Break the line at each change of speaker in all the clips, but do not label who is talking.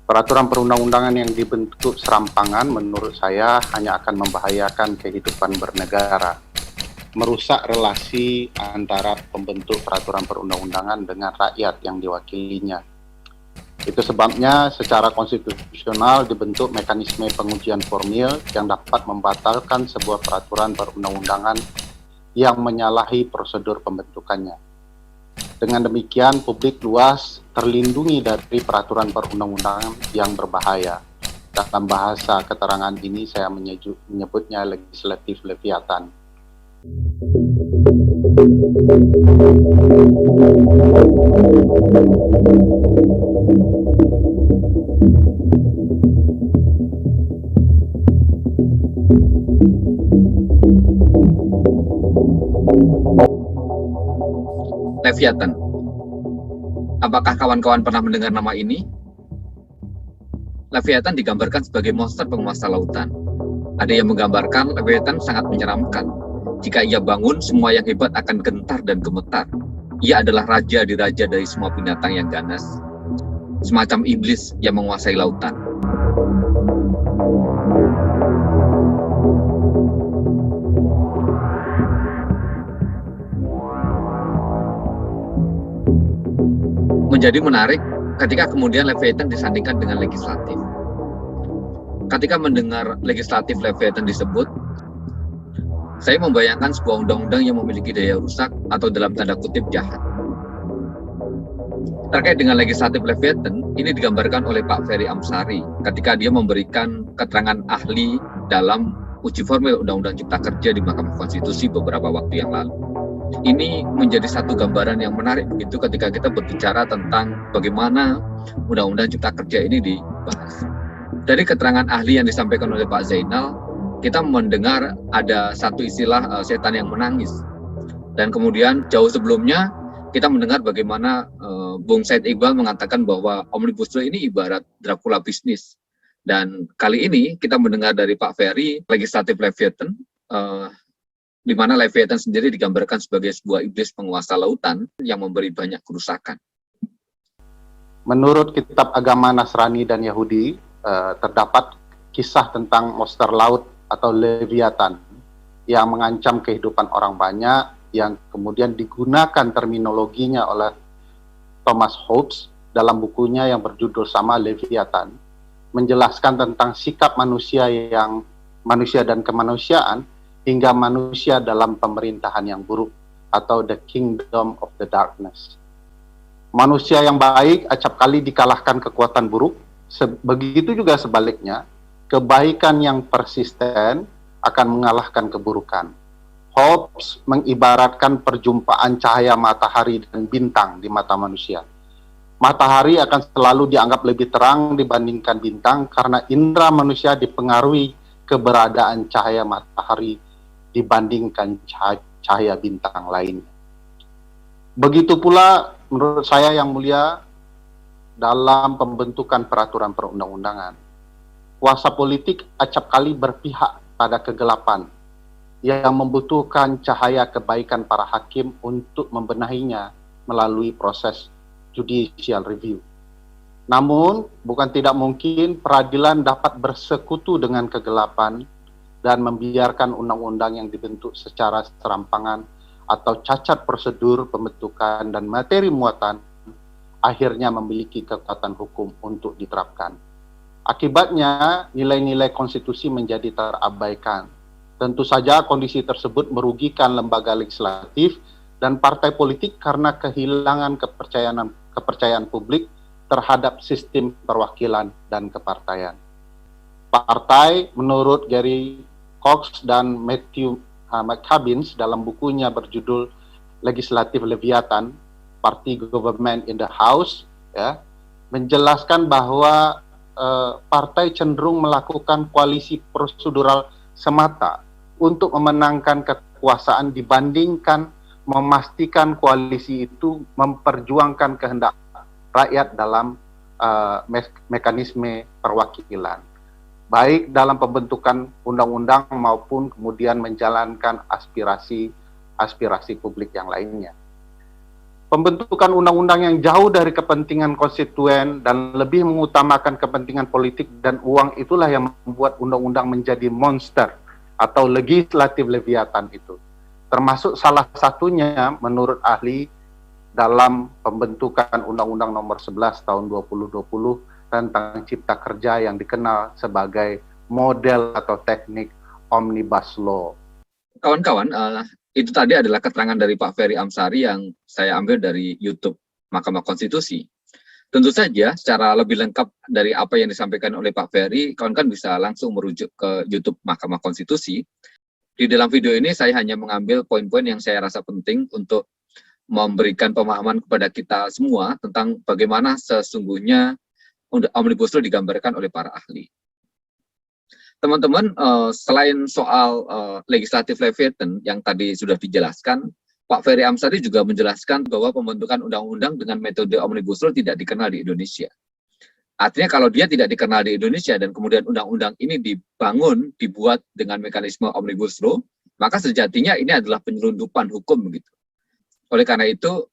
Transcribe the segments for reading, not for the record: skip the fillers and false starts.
Peraturan perundang-undangan yang dibentuk serampangan menurut saya hanya akan membahayakan kehidupan bernegara, merusak relasi antara pembentuk peraturan perundang-undangan dengan rakyat yang diwakilinya. Itu sebabnya secara konstitusional dibentuk mekanisme pengujian formil yang dapat membatalkan sebuah peraturan perundang-undangan yang menyalahi prosedur pembentukannya. Dengan demikian, publik luas terlindungi dari peraturan perundang-undangan yang berbahaya. Dalam bahasa keterangan ini saya menyebutnya legislatif leviathan.
Leviathan. Apakah kawan-kawan pernah mendengar nama ini? Leviathan digambarkan sebagai monster penguasa lautan. Ada yang menggambarkan Leviathan sangat menyeramkan. Jika ia bangun, semua yang hebat akan gentar dan gemetar. Ia adalah raja diraja dari semua binatang yang ganas. Semacam iblis yang menguasai lautan. Menjadi menarik ketika kemudian Leviathan disandingkan dengan legislatif. Ketika mendengar legislatif Leviathan disebut, saya membayangkan sebuah undang-undang yang memiliki daya rusak atau dalam tanda kutip jahat. Terkait dengan legislatif Leviathan, ini digambarkan oleh Pak Ferry Amsari ketika dia memberikan keterangan ahli dalam uji formil Undang-Undang Cipta Kerja di Mahkamah Konstitusi beberapa waktu yang lalu. Ini menjadi satu gambaran yang menarik begitu ketika kita berbicara tentang bagaimana Undang-Undang Cipta Kerja ini dibahas. Dari keterangan ahli yang disampaikan oleh Pak Zainal, kita mendengar ada satu istilah setan yang menangis. Dan kemudian jauh sebelumnya kita mendengar bagaimana Bung Said Iqbal mengatakan bahwa Omnibus Law ini ibarat Dracula bisnis. Dan kali ini kita mendengar dari Pak Ferry, legislatif Leviathan, di mana Leviathan sendiri digambarkan sebagai sebuah iblis penguasa lautan yang memberi banyak kerusakan.
Menurut kitab agama Nasrani dan Yahudi, terdapat kisah tentang monster laut atau Leviathan yang mengancam kehidupan orang banyak, yang kemudian digunakan terminologinya oleh Thomas Hobbes dalam bukunya yang berjudul sama Leviathan, menjelaskan tentang sikap manusia dan kemanusiaan hingga manusia dalam pemerintahan yang buruk atau the kingdom of the darkness. Manusia yang baik acap kali dikalahkan kekuatan buruk, begitu juga sebaliknya, kebaikan yang persisten akan mengalahkan keburukan. Hobbes mengibaratkan perjumpaan cahaya matahari dan bintang di mata manusia. Matahari akan selalu dianggap lebih terang dibandingkan bintang karena indera manusia dipengaruhi keberadaan cahaya matahari dibandingkan cahaya bintang lainnya. Begitu pula menurut saya yang mulia dalam pembentukan peraturan perundang-undangan. Kuasa politik acap kali berpihak pada kegelapan yang membutuhkan cahaya kebaikan para hakim untuk membenahinya melalui proses judicial review. Namun, bukan tidak mungkin peradilan dapat bersekutu dengan kegelapan dan membiarkan undang-undang yang dibentuk secara serampangan atau cacat prosedur pembentukan dan materi muatan akhirnya memiliki kekuatan hukum untuk diterapkan. Akibatnya, nilai-nilai konstitusi menjadi terabaikan. Tentu saja kondisi tersebut merugikan lembaga legislatif dan partai politik karena kehilangan kepercayaan publik terhadap sistem perwakilan dan kepartaian. Partai, menurut Gary Cox dan Matthew McCabbins dalam bukunya berjudul Legislative Leviathan, Party Government in the House, ya, menjelaskan bahwa partai cenderung melakukan koalisi prosedural semata untuk memenangkan kekuasaan dibandingkan memastikan koalisi itu memperjuangkan kehendak rakyat dalam mekanisme perwakilan, baik dalam pembentukan undang-undang maupun kemudian menjalankan aspirasi publik yang lainnya. pembentukan undang-undang yang jauh dari kepentingan konstituen dan lebih mengutamakan kepentingan politik dan uang itulah yang membuat undang-undang menjadi monster atau legislatif leviathan itu. Termasuk salah satunya menurut ahli dalam pembentukan Undang-Undang Nomor 11 Tahun 2020 tentang Cipta Kerja yang dikenal sebagai model atau teknik Omnibus Law.
Kawan-kawan, itu tadi adalah keterangan dari Pak Ferry Amsari yang saya ambil dari YouTube Mahkamah Konstitusi. Tentu saja secara lebih lengkap dari apa yang disampaikan oleh Pak Ferry, kawan-kawan bisa langsung merujuk ke YouTube Mahkamah Konstitusi. Di dalam video ini saya hanya mengambil poin-poin yang saya rasa penting untuk memberikan pemahaman kepada kita semua tentang bagaimana sesungguhnya Omnibus Law digambarkan oleh para ahli. Teman-teman, selain soal legislatif leviathan yang tadi sudah dijelaskan, Pak Ferry Amsari juga menjelaskan bahwa pembentukan undang-undang dengan metode Omnibus Law tidak dikenal di Indonesia. Artinya kalau dia tidak dikenal di Indonesia dan kemudian undang-undang ini dibuat dengan mekanisme Omnibus Law, maka sejatinya ini adalah penyelundupan hukum begitu. Oleh karena itu,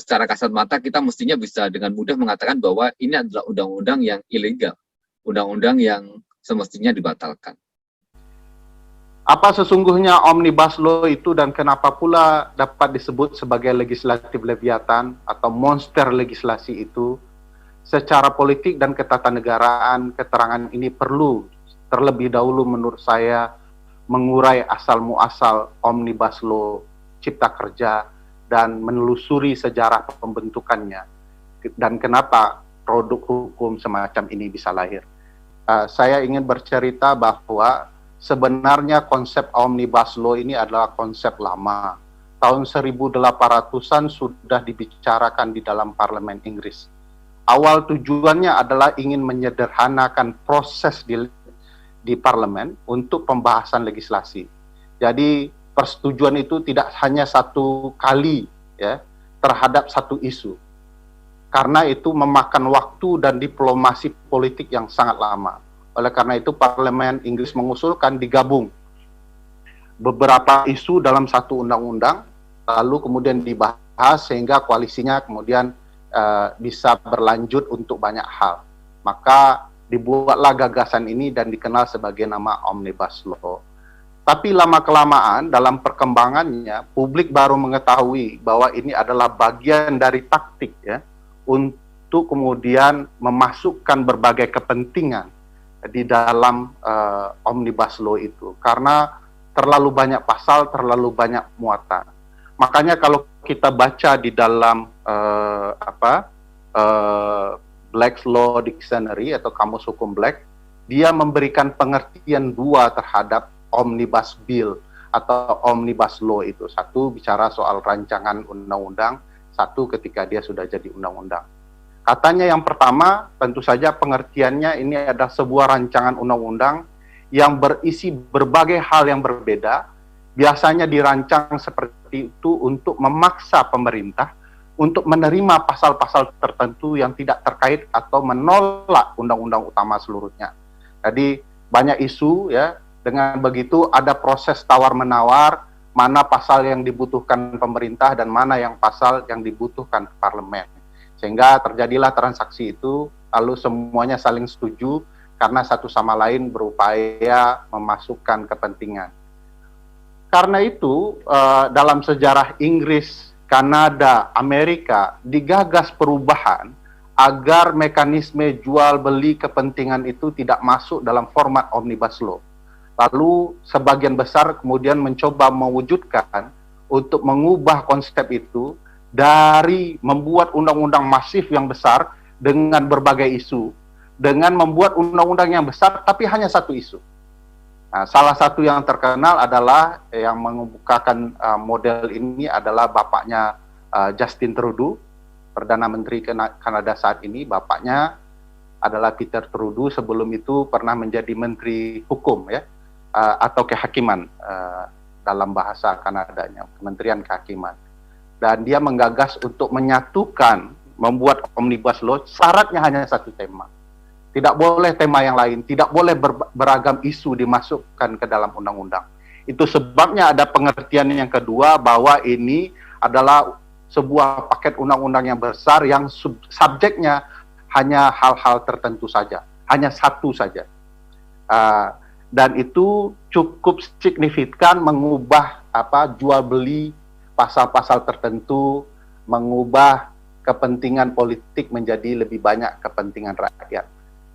secara kasat mata kita mestinya bisa dengan mudah mengatakan bahwa ini adalah undang-undang yang ilegal, undang-undang yang semestinya dibatalkan.
Apa sesungguhnya Omnibus Law itu dan kenapa pula dapat disebut sebagai legislatif leviathan atau monster legislasi itu? Secara politik dan ketatanegaraan, keterangan ini perlu terlebih dahulu menurut saya mengurai asal-muasal Omnibus Law Cipta Kerja dan menelusuri sejarah pembentukannya dan kenapa produk hukum semacam ini bisa lahir. Saya ingin bercerita bahwa sebenarnya konsep Omnibus Law ini adalah konsep lama. Tahun 1800-an sudah dibicarakan di dalam parlemen Inggris. Awal tujuannya adalah ingin menyederhanakan proses di parlemen untuk pembahasan legislasi. Jadi persetujuan itu tidak hanya satu kali ya terhadap satu isu. Karena itu memakan waktu dan diplomasi politik yang sangat lama. Oleh karena itu parlemen Inggris mengusulkan digabung beberapa isu dalam satu undang-undang, lalu kemudian dibahas sehingga koalisinya kemudian bisa berlanjut untuk banyak hal. Maka dibuatlah gagasan ini dan dikenal sebagai nama Omnibus Law. Tapi lama-kelamaan dalam perkembangannya, publik baru mengetahui bahwa ini adalah bagian dari taktik ya, untuk kemudian memasukkan berbagai kepentingan di dalam Omnibus Law itu. Karena terlalu banyak pasal, terlalu banyak muatan. Makanya kalau kita baca di dalam Black's Law Dictionary atau Kamus Hukum Black, dia memberikan pengertian dua terhadap Omnibus Bill atau Omnibus Law itu. Satu bicara soal rancangan undang-undang, satu ketika dia sudah jadi undang-undang. Katanya yang pertama, tentu saja pengertiannya ini adalah sebuah rancangan undang-undang yang berisi berbagai hal yang berbeda, biasanya dirancang seperti itu untuk memaksa pemerintah untuk menerima pasal-pasal tertentu yang tidak terkait atau menolak undang-undang utama seluruhnya. Jadi banyak isu ya, dengan begitu ada proses tawar-menawar, mana pasal yang dibutuhkan pemerintah dan mana yang pasal yang dibutuhkan parlemen. Sehingga terjadilah transaksi itu, lalu semuanya saling setuju karena satu sama lain berupaya memasukkan kepentingan. Karena itu, dalam sejarah Inggris, Kanada, Amerika, digagas perubahan agar mekanisme jual beli kepentingan itu tidak masuk dalam format Omnibus Law. Lalu sebagian besar kemudian mencoba mewujudkan untuk mengubah konsep itu dari membuat undang-undang masif yang besar dengan berbagai isu, dengan membuat undang-undang yang besar tapi hanya satu isu. Nah, salah satu yang terkenal adalah yang membukakan model ini adalah bapaknya Justin Trudeau, Perdana Menteri Kanada saat ini. Bapaknya adalah Peter Trudeau, sebelum itu pernah menjadi Menteri Hukum ya, atau Kehakiman dalam bahasa Kanadanya, Kementerian Kehakiman. Dan dia menggagas untuk menyatukan, membuat Omnibus Law, syaratnya hanya satu tema. Tidak boleh tema yang lain, tidak boleh beragam isu dimasukkan ke dalam undang-undang. Itu sebabnya ada pengertian yang kedua bahwa ini adalah sebuah paket undang-undang yang besar yang subjeknya hanya hal-hal tertentu saja, hanya satu saja. Dan itu cukup signifikan mengubah jual beli pasal-pasal tertentu, mengubah kepentingan politik menjadi lebih banyak kepentingan rakyat.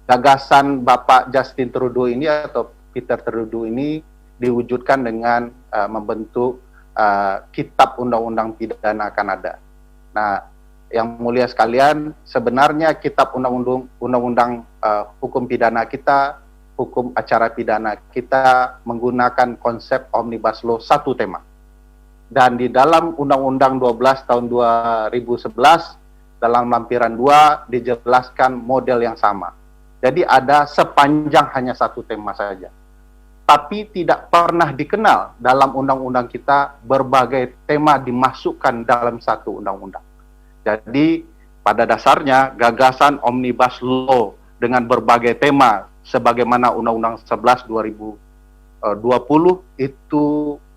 Gagasan Bapak Justin Trudeau ini atau Peter Trudeau ini diwujudkan dengan membentuk Kitab Undang-Undang Pidana Kanada. Nah, yang mulia sekalian, sebenarnya Kitab Undang-Undang Hukum Pidana kita, Hukum Acara Pidana kita menggunakan konsep Omnibus Law satu tema. Dan di dalam Undang-Undang 12 tahun 2011, dalam lampiran 2 dijelaskan model yang sama. Jadi ada sepanjang hanya satu tema saja. Tapi tidak pernah dikenal dalam undang-undang kita berbagai tema dimasukkan dalam satu undang-undang. Jadi pada dasarnya gagasan Omnibus Law dengan berbagai tema sebagaimana Undang-Undang 11 2020 itu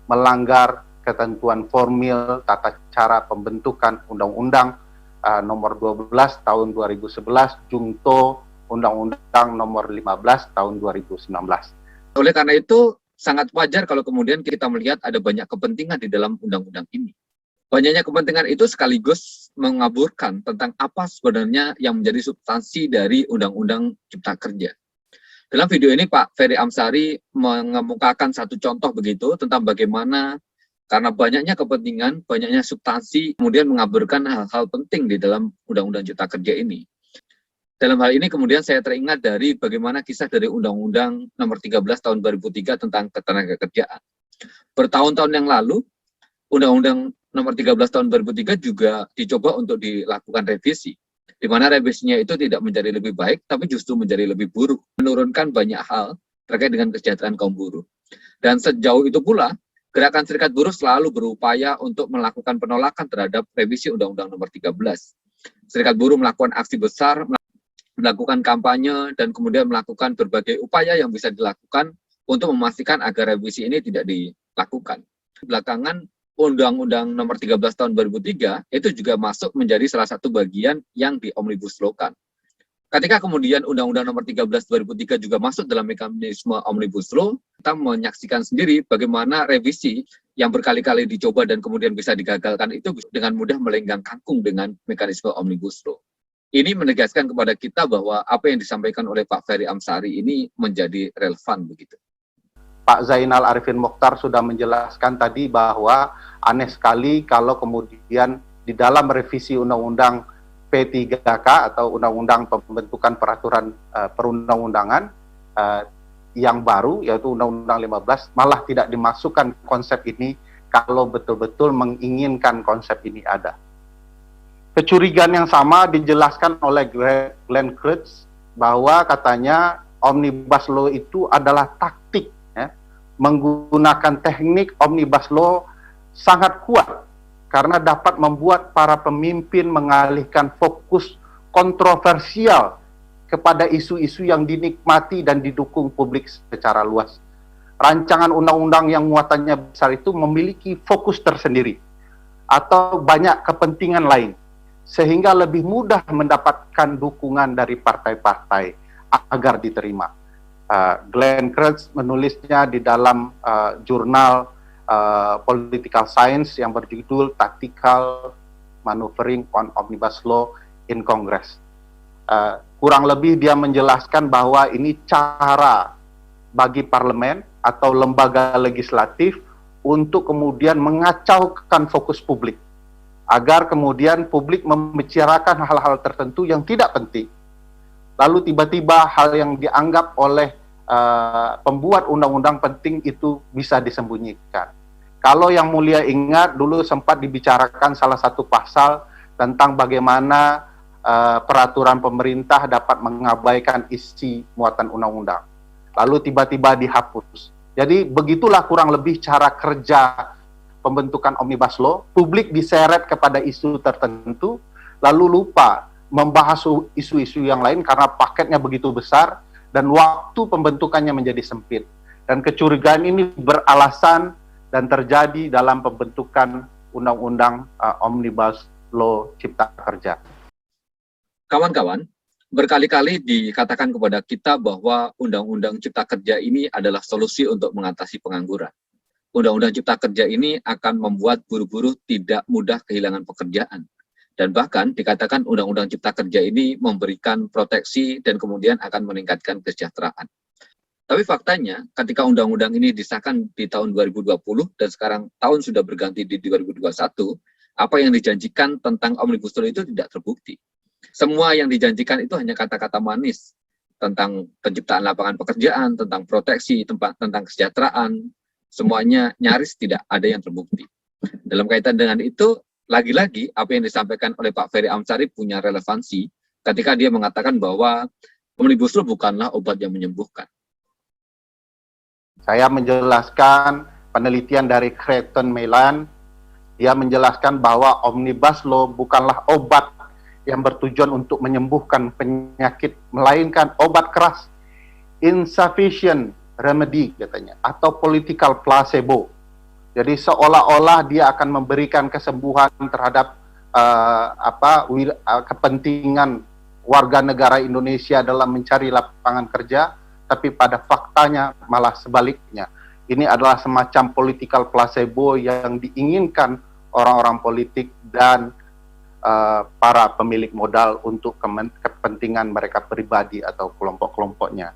melanggar ketentuan formil tata cara pembentukan undang-undang nomor 12 tahun 2011 Jungto Undang-Undang nomor 15 tahun 2019.
Oleh karena itu sangat wajar kalau kemudian kita melihat ada banyak kepentingan di dalam undang-undang ini. Banyaknya kepentingan itu sekaligus mengaburkan tentang apa sebenarnya yang menjadi substansi dari Undang-Undang Cipta Kerja. Dalam video ini Pak Ferry Amsari mengemukakan satu contoh begitu tentang bagaimana karena banyaknya kepentingan, banyaknya substansi, kemudian mengaburkan hal-hal penting di dalam Undang-Undang Cipta Kerja ini. Dalam hal ini kemudian saya teringat dari bagaimana kisah dari Undang-Undang nomor 13 tahun 2003 tentang ketenagakerjaan. Bertahun-tahun yang lalu, Undang-Undang nomor 13 tahun 2003 juga dicoba untuk dilakukan revisi, di mana revisinya itu tidak menjadi lebih baik, tapi justru menjadi lebih buruk, menurunkan banyak hal terkait dengan kesejahteraan kaum buruh. Dan sejauh itu pula, Gerakan Serikat Buruh selalu berupaya untuk melakukan penolakan terhadap revisi Undang-Undang nomor 13. Serikat Buruh melakukan aksi besar, melakukan kampanye, dan kemudian melakukan berbagai upaya yang bisa dilakukan untuk memastikan agar revisi ini tidak dilakukan. Belakangan, Undang-Undang nomor 13 tahun 2003 itu juga masuk menjadi salah satu bagian yang di-omnibus law-kan. Ketika kemudian Undang-Undang nomor 13 2003 juga masuk dalam mekanisme Omnibus Law, kita menyaksikan sendiri bagaimana revisi yang berkali-kali dicoba dan kemudian bisa digagalkan itu dengan mudah melenggang kangkung dengan mekanisme Omnibus Law. Ini menegaskan kepada kita bahwa apa yang disampaikan oleh Pak Ferry Amsari ini menjadi relevan begitu.
Pak Zainal Arifin Mokhtar sudah menjelaskan tadi bahwa aneh sekali kalau kemudian di dalam revisi Undang-Undang P3K atau Undang-Undang Pembentukan Peraturan Perundang-undangan yang baru, yaitu Undang-Undang 15, malah tidak dimasukkan konsep ini kalau betul-betul menginginkan konsep ini ada. Kecurigaan yang sama dijelaskan oleh Glenn Krutz bahwa katanya Omnibus Law itu adalah taktik, ya, menggunakan teknik Omnibus Law sangat kuat karena dapat membuat para pemimpin mengalihkan fokus kontroversial kepada isu-isu yang dinikmati dan didukung publik secara luas. Rancangan undang-undang yang muatannya besar itu memiliki fokus tersendiri atau banyak kepentingan lain, sehingga lebih mudah mendapatkan dukungan dari partai-partai agar diterima. Glenn Krutz menulisnya di dalam jurnal Political Science yang berjudul Tactical Maneuvering on Omnibus Law in Congress. Kurang lebih dia menjelaskan bahwa ini cara bagi parlemen atau lembaga legislatif untuk kemudian mengacaukan fokus publik, agar kemudian publik membicarakan hal-hal tertentu yang tidak penting, lalu tiba-tiba hal yang dianggap oleh pembuat undang-undang penting itu bisa disembunyikan. Kalau yang mulia ingat, dulu sempat dibicarakan salah satu pasal tentang bagaimana peraturan pemerintah dapat mengabaikan isi muatan undang-undang, lalu tiba-tiba dihapus. Jadi begitulah kurang lebih cara kerja pembentukan Omnibus Law. Publik diseret kepada isu tertentu, lalu lupa membahas isu-isu yang lain karena paketnya begitu besar dan waktu pembentukannya menjadi sempit. Dan kecurigaan ini beralasan dan terjadi dalam pembentukan Undang-Undang Omnibus Law Cipta Kerja.
Kawan-kawan, berkali-kali dikatakan kepada kita bahwa Undang-Undang Cipta Kerja ini adalah solusi untuk mengatasi pengangguran. Undang-Undang Cipta Kerja ini akan membuat buruh-buruh tidak mudah kehilangan pekerjaan. Dan bahkan dikatakan Undang-Undang Cipta Kerja ini memberikan proteksi dan kemudian akan meningkatkan kesejahteraan. Tapi faktanya, ketika undang-undang ini disahkan di tahun 2020 dan sekarang tahun sudah berganti di 2021, apa yang dijanjikan tentang Omnibus Law itu tidak terbukti. Semua yang dijanjikan itu hanya kata-kata manis tentang penciptaan lapangan pekerjaan, tentang proteksi, tentang kesejahteraan, semuanya nyaris tidak ada yang terbukti. Dalam kaitan dengan itu, lagi-lagi apa yang disampaikan oleh Pak Ferry Amsari punya relevansi ketika dia mengatakan bahwa Omnibus Law bukanlah obat yang menyembuhkan.
Saya menjelaskan penelitian dari Creighton Maitland. Dia menjelaskan bahwa Omnibus Law bukanlah obat yang bertujuan untuk menyembuhkan penyakit, melainkan obat keras, insufficient remedy katanya, atau political placebo. Jadi seolah-olah dia akan memberikan kesembuhan terhadap kepentingan warga negara Indonesia dalam mencari lapangan kerja, tapi pada faktanya malah sebaliknya. Ini adalah semacam political placebo yang diinginkan orang-orang politik dan para pemilik modal untuk kepentingan mereka pribadi atau kelompok-kelompoknya.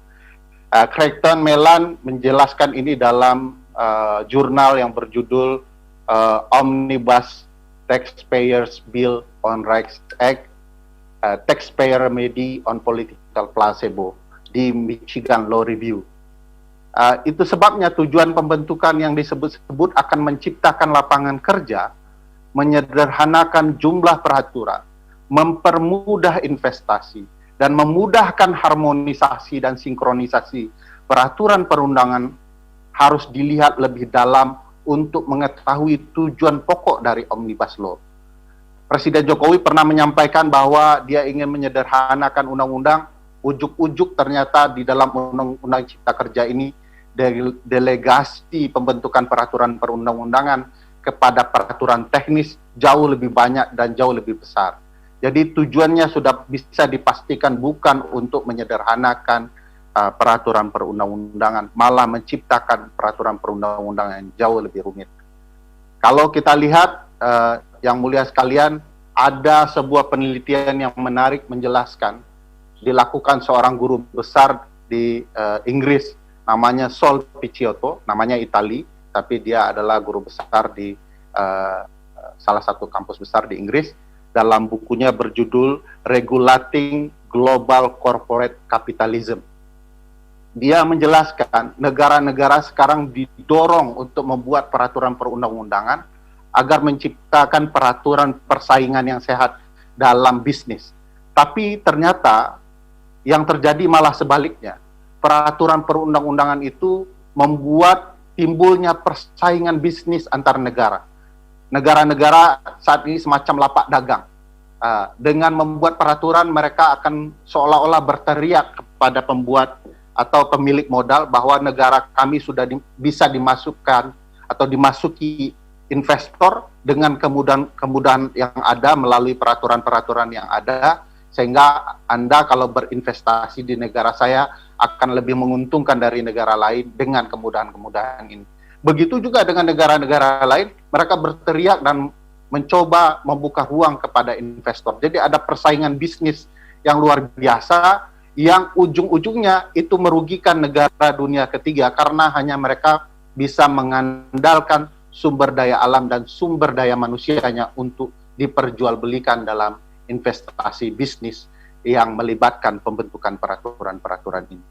Creighton Maitland menjelaskan ini dalam jurnal yang berjudul Omnibus Taxpayers Bill on Rights Act, Taxpayer Remedy on Political Placebo di Michigan Law Review. Itu sebabnya tujuan pembentukan yang disebut-sebut akan menciptakan lapangan kerja, menyederhanakan jumlah peraturan, mempermudah investasi, dan memudahkan harmonisasi dan sinkronisasi peraturan perundangan harus dilihat lebih dalam untuk mengetahui tujuan pokok dari Omnibus Law. Presiden Jokowi pernah menyampaikan bahwa dia ingin menyederhanakan undang-undang. Ujuk-ujuk ternyata di dalam Undang-Undang Cipta Kerja ini delegasi pembentukan peraturan perundang-undangan kepada peraturan teknis jauh lebih banyak dan jauh lebih besar. Jadi tujuannya sudah bisa dipastikan bukan untuk menyederhanakan peraturan perundang-undangan, malah menciptakan peraturan perundang-undangan yang jauh lebih rumit. Kalau kita lihat, yang mulia sekalian, ada sebuah penelitian yang menarik menjelaskan, dilakukan seorang guru besar di Inggris, namanya Sol Picciotto, namanya Itali, tapi dia adalah guru besar di salah satu kampus besar di Inggris. Dalam bukunya berjudul Regulating Global Corporate Capitalism, dia menjelaskan negara-negara sekarang didorong untuk membuat peraturan perundang-undangan agar menciptakan peraturan persaingan yang sehat dalam bisnis. Tapi ternyata yang terjadi malah sebaliknya. Peraturan perundang-undangan itu membuat timbulnya persaingan bisnis antar negara. Negara-negara saat ini semacam lapak dagang. Dengan membuat peraturan, mereka akan seolah-olah berteriak kepada pembuat atau pemilik modal bahwa negara kami sudah bisa dimasukkan atau dimasuki investor dengan kemudahan yang ada melalui peraturan-peraturan yang ada, sehingga Anda kalau berinvestasi di negara saya akan lebih menguntungkan dari negara lain dengan kemudahan-kemudahan ini. Begitu juga dengan negara-negara lain, mereka berteriak dan mencoba membuka ruang kepada investor. Jadi ada persaingan bisnis yang luar biasa, yang ujung-ujungnya itu merugikan negara dunia ketiga, karena hanya mereka bisa mengandalkan sumber daya alam dan sumber daya manusianya untuk diperjualbelikan dalam investasi bisnis yang melibatkan pembentukan peraturan-peraturan ini.